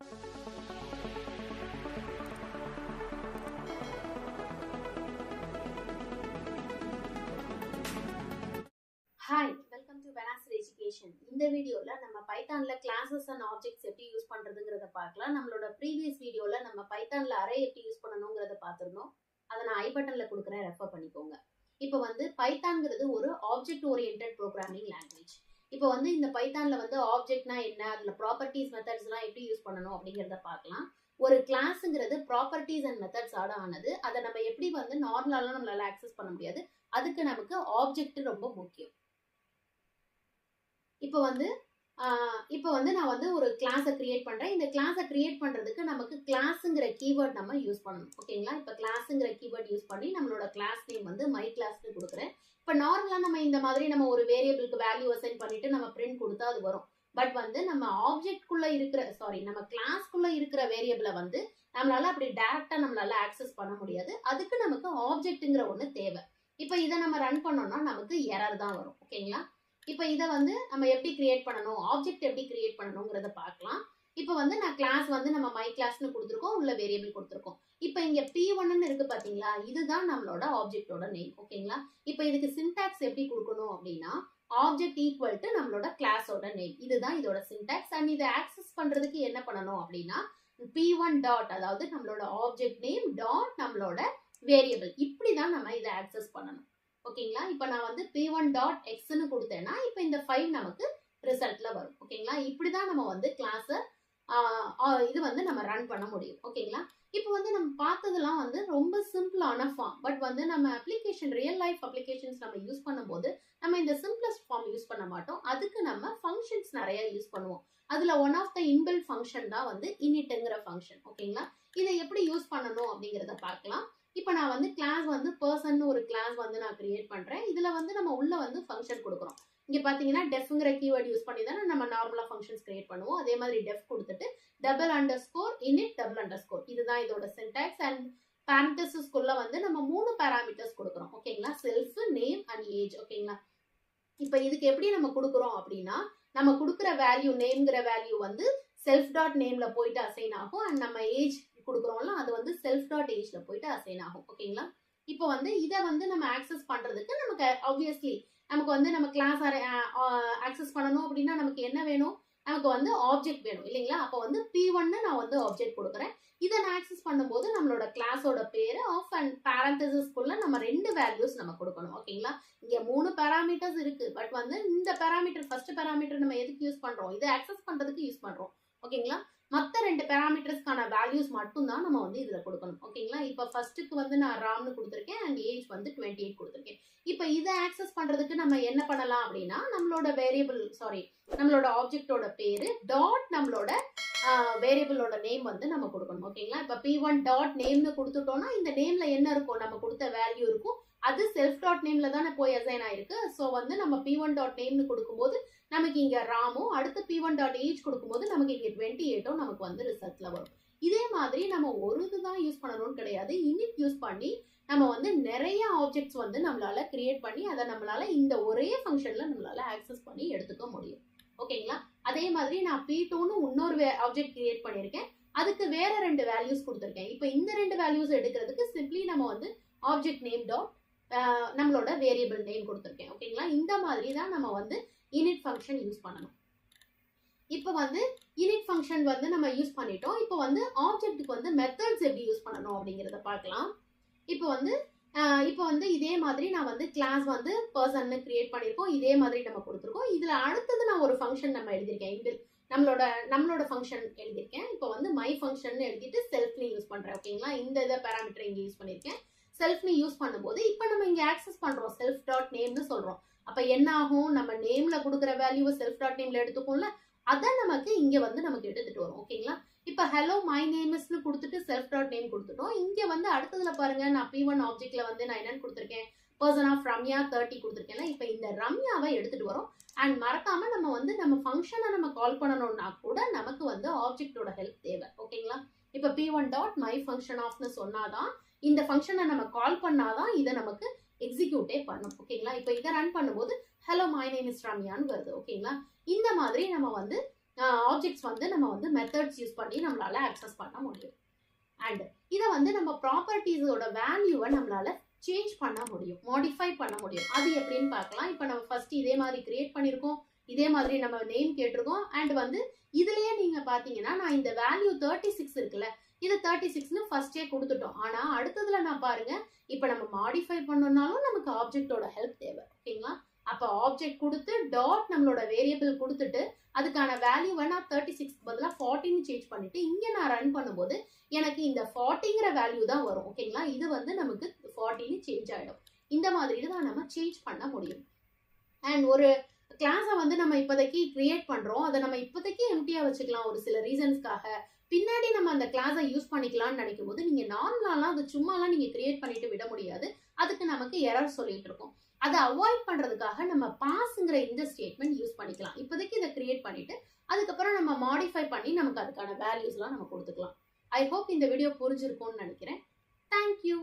Hi, welcome to Banasar Education. இந்த வீடியோல நம்ம பைத்தான்ல கிளாसेस and ஆப்ஜெக்ட்ஸ் எப்படி யூஸ் பண்றதுங்கறத பார்க்கலாம். நம்மளோட previous வீடியோல நம்ம பைத்தான்ல அரே எப்படி யூஸ் பண்ணனும்ங்கறத பார்த்திருந்தோம். அத நான் ஐ பட்டன்ல கொடுக்கிறேன், ரெஃபர் பண்ணிக்கோங்க. இப்போ வந்து பைத்தான்ங்கிறது ஒரு ஆப்ஜெக்ட் ஓரியன்டட் ப்ரோகிராமிங் லாங்குவேஜ். இப்போ வந்து இந்த பைத்தான்ல வந்து ஆப்ஜெக்ட்னா என்ன, அதுல ப்ராப்பர்ட்டீஸ் மெத்தட்ஸ்லாம் எப்படி யூஸ் பண்ணனும் அப்படிங்கறத பார்க்கலாம். ஒரு கிளாஸ்ங்கிறது ப்ராப்பர்ட்டீஸ் அண்ட் மெத்தட்ஸ் ஆட ஆனது. அத நம்ம எப்படி வந்து நார்மலாலாம் நம்மளால அக்சஸ் பண்ண முடியாது. அதுக்கு நமக்கு ஆப்ஜெக்ட் ரொம்ப முக்கியம். இப்போ வந்து நான் வந்து ஒரு கிளாஸை கிரியேட் பண்றேன். இந்த கிளாஸை கிரியேட் பண்றதுக்கு நமக்கு கிளாஸ்ங்கிற கீவேர்ட் நம்ம யூஸ் பண்ணணும். ஓகேங்களா? இப்போ கிளாஸ்ங்கிற கீவேர்ட் யூஸ் பண்ணி நம்மளோட கிளாஸ் நேம் வந்து மை கிளாஸ்னு கொடுக்குறேன். இப்போ நார்மலா நம்ம இந்த மாதிரி நம்ம ஒரு வேரியபிளுக்கு வேல்யூ அசைன் பண்ணிட்டு நம்ம பிரிண்ட் கொடுத்தா அது வரும். பட் வந்து நம்ம ஆப்ஜெக்ட்குள்ள இருக்கிற நம்ம கிளாஸ்க்குள்ள இருக்கிற வேரியபிளை வந்து நம்மளால அப்படி டைரக்டா நம்மளால ஆக்சஸ் பண்ண முடியாது. அதுக்கு நமக்கு ஆப்ஜெக்ட்ங்கிற ஒண்ணு தேவை. இப்போ இதை நம்ம ரன் பண்ணோம்னா நமக்கு எரர் தான் வரும். ஓகேங்களா? இப்போ இதை வந்து நம்ம எப்படி கிரியேட் பண்ணணும், ஆப்ஜெக்ட் எப்படி கிரியேட் பண்ணணுங்கிறத பார்க்கலாம். இப்போ வந்து நான் கிளாஸ் வந்து நம்ம மை கிளாஸ்னு கொடுத்துருக்கோம், உள்ள வேரியபிள் கொடுத்துருக்கோம். இப்போ இங்க P1ன்னு இருக்கு பாத்தீங்களா, இதுதான் நம்மளோட ஆப்ஜெக்டோட நேம். ஓகேங்களா? இப்போ இதுக்கு சின்டாக்ஸ் எப்படி கொடுக்கணும் அப்படின்னா, ஆப்ஜெக்ட் ஈக்குவல் டு நம்மளோட கிளாஸோட நேம். இதுதான் இதோட சின்டாக்ஸ். அண்ட் இதை ஆக்சஸ் பண்றதுக்கு என்ன பண்ணணும் அப்படின்னா, P1 டாட், அதாவது நம்மளோட ஆப்ஜெக்ட் நேம் டாட் நம்மளோட வேரியபிள், இப்படிதான் நம்ம இதை ஆக்சஸ் பண்ணணும். ஓகேங்களா? இப்போ நான் வந்து P1 டாட் எக்ஸ்ன்னு கொடுத்தேன்னா இப்போ இந்த 5 நமக்கு ரிசல்ட்ல வரும். ஓகேங்களா? இப்படிதான் நம்ம வந்து கிளாஸை இது வந்து நம்ம ரன் பண்ண முடியும். ஓகேங்களா? இப்போ வந்து நம்ம பார்த்ததெல்லாம் வந்து ரொம்ப சிம்பிளான ஃபார்ம். பட் வந்து நம்ம அப்ளிகேஷன், ரியல் லைஃப் அப்ளிகேஷன்ஸ் நம்ம யூஸ் பண்ணும்போது நம்ம இந்த சிம்பிளஸ்ட் ஃபார்ம் யூஸ் பண்ண மாட்டோம். அதுக்கு நம்ம ஃபங்க்ஷன்ஸ் நிறைய யூஸ் பண்ணுவோம். அதுல one of the inbuilt function தான் வந்து initங்கிற ஃபங்க்ஷன். ஓகேங்களா? இதை எப்படி யூஸ் பண்ணணும் அப்படிங்கிறத பார்க்கலாம். இப்போ நான் வந்து கிளாஸ் வந்து பர்சன் ஒரு கிளாஸ் வந்து நான் கிரியேட் பண்றேன். இதுல வந்து நம்ம உள்ள வந்து ஃபங்க்ஷன் கொடுக்குறோம். இங்க பாத்தீங்கன்னா டெஃப்ங்கிற கீவேர்ட் யூஸ் பண்ணி தான் நம்ம நார்மலா ஃபங்க்ஷன்ஸ் கிரியேட் பண்ணுவோம். அதே மாதிரி டெஃப் கொடுத்துட்டு $_init $_. இதுதான் இதோட சின்டாக்ஸ். அண்ட் parenthesisக்குள்ள வந்து நம்ம 3 பாராமீட்டர்ஸ் கொடுக்குறோம். ஓகேங்களா? Self, name and age. ஓகேங்களா? இப்போ இதுக்கு எப்படி நம்ம கொடுக்குறோம் அப்படின்னா, நம்ம கொடுக்குற வேல்யூ, நேம்ங்கிற வேல்யூ வந்து செல்ஃப் டாட் நேம்ல போயிட்டு அசைன் ஆகும். அண்ட் நம்ம ஏஜ் கொடுக்குறோம்ல, அது வந்து செல்ஃப் டாட் ஏஜ்ல போயிட்டு அசைன் ஆகும். ஓகேங்களா? இப்போ வந்து இதை வந்து நம்ம ஆக்சஸ் பண்றதுக்கு நமக்கு ஆப்வியஸ்லி நமக்கு வந்து நம்ம கிளாஸ் ஆக்சஸ் பண்ணணும் அப்படின்னா நமக்கு என்ன வேணும், நமக்கு வந்து ஆப்ஜெக்ட் வேணும் இல்லைங்களா? அப்போ வந்து P1 நான் வந்து ஆப்ஜெக்ட் கொடுக்குறேன். இதை நான் ஆக்சஸ் பண்ணும்போது நம்மளோட கிளாஸோட பேரு ஆஃப் அண்ட் பாரந்தசிஸ்க்குள்ள நம்ம 2 வேல்யூஸ் நம்ம கொடுக்கணும். ஓகேங்களா? இங்க 3 பாராமீட்டர்ஸ் இருக்கு. பட் வந்து இந்த பாராமீட்டர், ஃபர்ஸ்ட் பாராமீட்டர் நம்ம எதுக்கு யூஸ் பண்றோம், இதை ஆக்சஸ் பண்றதுக்கு யூஸ் பண்றோம். ஓகேங்களா? மற்ற 2 பாராமீட்டர்ஸ்க்கான வேல்யூஸ் மட்டும் தான் நம்ம வந்து இதுல கொடுக்கணும். ஓகேங்களா? இப்போ ஃபர்ஸ்ட்டுக்கு வந்து நான் ராம்னு கொடுத்துருக்கேன் அண்ட் ஏஜ் வந்து 28 கொடுத்துருக்கேன். இப்போ இதை ஆக்சஸ் பண்றதுக்கு நம்ம என்ன பண்ணலாம் அப்படின்னா, நம்மளோட வேரியபிள் நம்மளோட ஆப்ஜெக்டோட பேரு டாட் நம்மளோட வேரியபிளோட நேம் வந்து நம்ம கொடுக்கணும். ஓகேங்களா? இப்போ P1 டாட் நேம்னு கொடுத்துட்டோம்னா இந்த நேம்ல என்ன இருக்கும், நம்ம கொடுத்த வேல்யூ இருக்கும். அது செல்ஃப் டாட் நேம்ல தானே போய் அசைன் ஆயிருக்கு. ஸோ வந்து நம்ம P1 டாட் நேம்னு கொடுக்கும்போது நமக்கு இங்க ராமும், அடுத்து P1 டாட் ஏஜ் கொடுக்கும்போது நமக்கு இங்க 28 நமக்கு வந்து ரிசல்ட்ல வரும். இதே மாதிரி நம்ம ஒரு இதுதான் யூஸ் பண்ணணும்னு கிடையாது. init யூஸ் பண்ணி நம்ம வந்து நிறைய ஆப்ஜெக்ட்ஸ் வந்து நம்மளால கிரியேட் பண்ணி அதை நம்மளால இந்த ஒரே ஃபங்க்ஷன்ல நம்மளால ஆக்சஸ் பண்ணி எடுத்துக்க முடியும். ஓகேங்களா? அதே மாதிரி நான் P2ன்னு இன்னொரு ஆப்ஜெக்ட் கிரியேட் பண்ணியிருக்கேன். அதுக்கு வேற 2 வேல்யூஸ் கொடுத்துருக்கேன். இப்போ இந்த 2 வேல்யூஸ் எடுக்கிறதுக்கு சிம்பிளி நம்ம வந்து ஆப்ஜெக்ட் நேம் டாட் நம்மளோட வேரியபிள் நேம் கொடுத்துருக்கேன். ஓகேங்களா? இந்த மாதிரி தான் நம்ம வந்து init ஃபங்க்ஷன் யூஸ் பண்ணணும். இப்போ வந்து init ஃபங்க்ஷன் வந்து நம்ம யூஸ் பண்ணிட்டோம். இப்போ வந்து ஆப்ஜெக்ட்டுக்கு வந்து மெத்தட்ஸ் எப்படி யூஸ் பண்ணணும் அப்படிங்கிறத பார்க்கலாம். இப்போ வந்து இதே மாதிரி நான் வந்து கிளாஸ் வந்து பர்சன்னு கிரியேட் பண்ணியிருக்கோம். இதே மாதிரி நம்ம கொடுத்துருக்கோம். இதுல அடுத்தது நான் ஒரு ஃபங்க்ஷன் நம்ம எழுதியிருக்கேன். நம்மளோட ஃபங்க்ஷன் எழுதியிருக்கேன். இப்போ வந்து மை ஃபங்க்ஷன் எழுதிட்டு செல்ஃப்னு யூஸ் பண்றேன். ஓகேங்களா? இந்த பேராமீட்டர் இங்க யூஸ் பண்ணியிருக்கேன். செல்ஃப்னு யூஸ் பண்ணும்போது இப்போ நம்ம இங்க ஆக்சஸ் பண்றோம், செல்ஃப் டாட் நேம்னு சொல்றோம். அப்ப என்ன ஆகும், நம்ம நேம்ல கொடுக்குற வேல்யூவை செல்ஃப் டாட் நேம்ல எடுத்துக்கோம்ல, அதை நமக்கு இங்க வந்து நமக்கு எடுத்துட்டு வரும். ஓகேங்களா? இப்போ ஹலோ மை நேம் இஸ்னு கொடுத்துட்டு செல்ஃப் டாட் நேம் கொடுத்துட்டோம். இங்க வந்து அடுத்ததுல பாருங்க, நான் P1 ஆப்ஜெக்ட்ல வந்து நான் என்னன்னு கொடுத்துருக்கேன், பர்சன் ஆஃப் ரம்யா 30 கொடுத்துருக்கேன்ல. இப்போ இந்த ரம்யாவை எடுத்துட்டு வரும். அண்ட் மறக்காம நம்ம வந்து நம்ம ஃபங்க்ஷனை நம்ம கால் பண்ணணும்னா கூட நமக்கு வந்து ஆப்ஜெக்டோட ஹெல்ப் தேவை. ஓகேங்களா? இப்போ P1 டாட் மை ஃபங்க்ஷன் ஆஃப்னு சொன்னாதான், இந்த ஃபங்க்ஷனை நம்ம கால் பண்ணாதான் இதை நமக்கு எக்ஸிக்யூட்டே பண்ணும். ஓகேங்களா? இப்போ இதை ரன் பண்ணும்போது ஹலோ மை நேம் இஸ் ரம்யான்னு வருது. ஓகேங்களா? இந்த மாதிரி நம்ம வந்து ஆப்ஜெக்ட்ஸ் வந்து நம்ம வந்து மெத்தட்ஸ் யூஸ் பண்ணி நம்மளால ஆக்சஸ் பண்ண முடியும். அண்ட் இதை வந்து நம்ம ப்ராப்பர்ட்டிஸோட வேல்யூவை நம்மளால சேஞ்ச் பண்ண முடியும், மாடிஃபை பண்ண முடியும். அது எப்படின்னு பார்க்கலாம். இப்போ நம்ம ஃபர்ஸ்ட் இதே மாதிரி கிரியேட் பண்ணியிருக்கோம், இதே மாதிரி நம்ம நேம் கேட்டிருக்கோம். அண்ட் வந்து இதுலயே நீங்க பாத்தீங்கன்னா நான் இந்த வேல்யூ 36 இருக்குல்ல, இது 36ன்னு ஃபர்ஸ்டே கொடுத்துட்டோம். ஆனா அடுத்ததுல நான் பாருங்க, இப்போ நம்ம மாடிஃபை பண்ணோம்னாலும் நமக்கு ஆப்ஜெக்டோட ஹெல்ப் தேவை. ஓகேங்களா? அப்போ ஆப்ஜெக்ட் கொடுத்து டாட் நம்மளோட வேரியபிள் கொடுத்துட்டு அதுக்கான வேல்யூவை நான் 36 பதிலாக 40ன்னு சேஞ்ச் பண்ணிட்டு இங்க நான் ரன் பண்ணும்போது எனக்கு இந்த 40ங்கிற வேல்யூ தான் வரும். ஓகேங்களா? இது வந்து நமக்கு 40ன்னு சேஞ்ச் ஆயிடும். இந்த மாதிரி தான் நம்ம சேஞ்ச் பண்ண முடியும். அண்ட் ஒரு கிளாஸை வந்து நம்ம இப்போதைக்கு கிரியேட் பண்றோம், அதை நம்ம இப்போதைக்கு எம்டியா வச்சுக்கலாம் ஒரு சில ரீசன்ஸ்க்காக. பின்னாடி நம்ம அந்த கிளாஸை யூஸ் பண்ணிக்கலாம்னு நினைக்கும் போது நீங்க நார்மலாலாம் அது சும்மாலாம் நீங்க கிரியேட் பண்ணிட்டு விட முடியாது. அதுக்கு நமக்கு எரர் சொல்லிட்டு இருக்கோம். அதை அவாய்ட் பண்றதுக்காக நம்ம பாஸ்ங்கிற இந்த ஸ்டேட்மெண்ட் யூஸ் பண்ணிக்கலாம். இப்போதைக்கு இதை கிரியேட் பண்ணிட்டு அதுக்கப்புறம் நம்ம மாடிஃபை பண்ணி நமக்கு அதுக்கான வேல்யூஸ்லாம் நம்ம கொடுத்துக்கலாம். ஐ ஹோப் இந்த வீடியோ புரிஞ்சிருக்கும்னு நினைக்கிறேன். தேங்க்யூ.